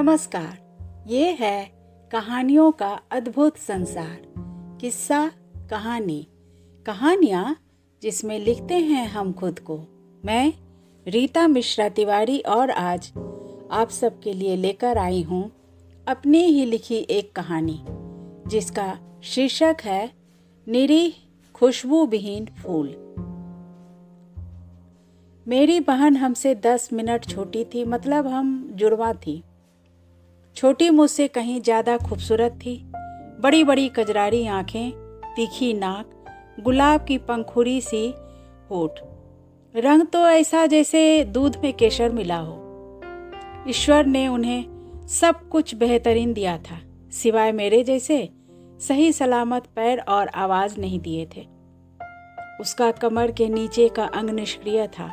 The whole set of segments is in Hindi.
नमस्कार। ये है कहानियों का अद्भुत संसार। किस्सा, कहानी, कहानियाँ जिसमें लिखते हैं हम खुद को। मैं रीता मिश्रा तिवारी और आज आप सबके लिए लेकर आई हूँ अपनी ही लिखी एक कहानी जिसका शीर्षक है निरीह खुशबू विहीन फूल। मेरी बहन हमसे 10 मिनट छोटी थी, मतलब हम जुड़वा थी। छोटी मुझसे कहीं ज़्यादा खूबसूरत थी। बड़ी बड़ी कजरारी आँखें, तीखी नाक, गुलाब की पंखुड़ी सी होठ, रंग तो ऐसा जैसे दूध में केसर मिला हो। ईश्वर ने उन्हें सब कुछ बेहतरीन दिया था, सिवाय मेरे जैसे सही सलामत पैर और आवाज़ नहीं दिए थे। उसका कमर के नीचे का अंग निष्क्रिय था।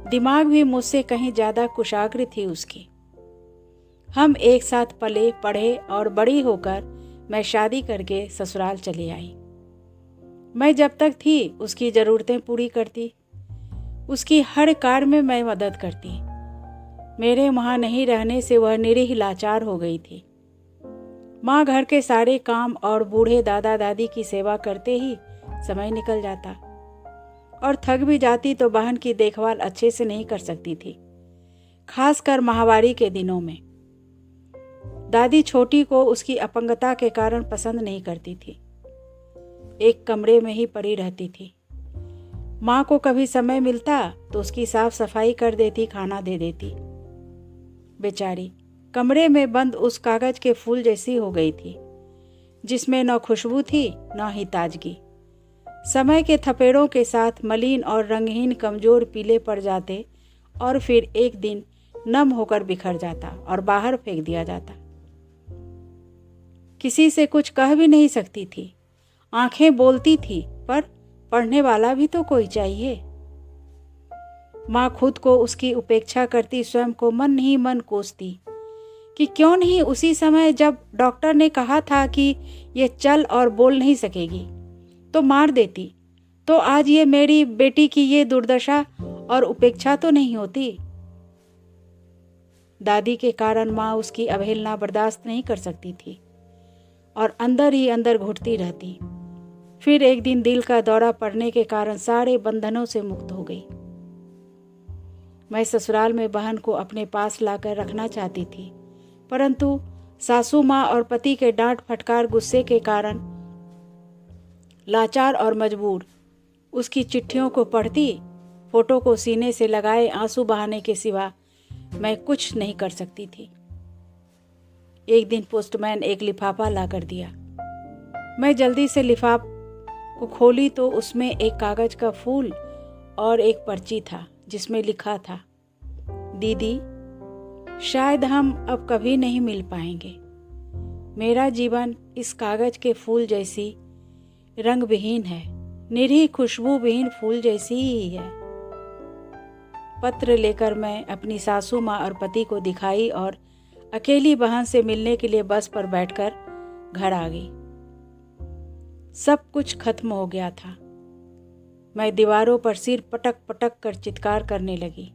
दिमाग भी मुझसे कहीं ज़्यादा कुशाग्र थी उसकी। हम एक साथ पले पढ़े और बड़ी होकर मैं शादी करके ससुराल चली आई। मैं जब तक थी उसकी ज़रूरतें पूरी करती, उसकी हर कार्य में मैं मदद करती। मेरे वहाँ नहीं रहने से वह निरीह लाचार हो गई थी। माँ घर के सारे काम और बूढ़े दादा दादी की सेवा करते ही समय निकल जाता और थक भी जाती तो बहन की देखभाल अच्छे से नहीं कर सकती थी, खासकर माहवारी के दिनों में। दादी छोटी को उसकी अपंगता के कारण पसंद नहीं करती थी। एक कमरे में ही पड़ी रहती थी। माँ को कभी समय मिलता तो उसकी साफ सफाई कर देती, खाना दे देती। बेचारी कमरे में बंद उस कागज के फूल जैसी हो गई थी, जिसमें न खुशबू थी न ही ताजगी। समय के थपेड़ों के साथ मलिन और रंगहीन कमजोर पीले पड़ जाते और फिर एक दिन नम होकर बिखर जाता और बाहर फेंक दिया जाता। किसी से कुछ कह भी नहीं सकती थी। आंखें बोलती थी, पर पढ़ने वाला भी तो कोई चाहिए। माँ खुद को उसकी उपेक्षा करती, स्वयं को मन ही मन कोसती कि क्यों नहीं उसी समय जब डॉक्टर ने कहा था कि ये चल और बोल नहीं सकेगी तो मार देती, तो आज ये मेरी बेटी की ये दुर्दशा और उपेक्षा तो नहीं होती। दादी के कारण माँ उसकी अवहेलना बर्दाश्त नहीं कर सकती थी और अंदर ही अंदर घुटती रहती। फिर एक दिन दिल का दौरा पड़ने के कारण सारे बंधनों से मुक्त हो गई। मैं ससुराल में बहन को अपने पास लाकर रखना चाहती थी, परंतु सासू माँ और पति के डांट फटकार गुस्से के कारण लाचार और मजबूर उसकी चिट्ठियों को पढ़ती, फोटो को सीने से लगाए आंसू बहाने के सिवा मैं कुछ नहीं कर सकती थी। एक दिन पोस्टमैन एक लिफाफा ला कर दिया। मैं जल्दी से लिफाफ को खोली तो उसमें एक कागज का फूल और एक पर्ची था, जिसमें लिखा था, दीदी, शायद हम अब कभी नहीं मिल पाएंगे। मेरा जीवन इस कागज के फूल जैसी रंग विहीन है, निरीह खुशबू विहीन फूल जैसी ही है। पत्र लेकर मैं अपनी सासू माँ और पति को दिखाई और अकेली बहन से मिलने के लिए बस पर बैठकर घर आ गई। सब कुछ खत्म हो गया था। मैं दीवारों पर सिर पटक पटक कर चित्कार करने लगी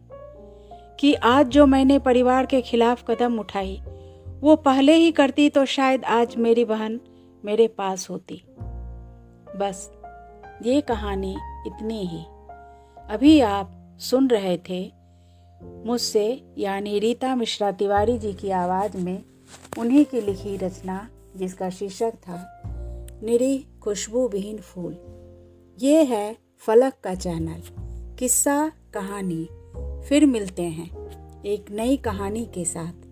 कि आज जो मैंने परिवार के खिलाफ कदम उठाई वो पहले ही करती तो शायद आज मेरी बहन मेरे पास होती। बस ये कहानी इतनी ही। अभी आप सुन रहे थे मुझसे यानी रीता मिश्रा तिवारी जी की आवाज़ में उन्हीं की लिखी रचना जिसका शीर्षक था निरीह खुशबू विहीन फूल। ये है फलक का चैनल किस्सा कहानी। फिर मिलते हैं एक नई कहानी के साथ।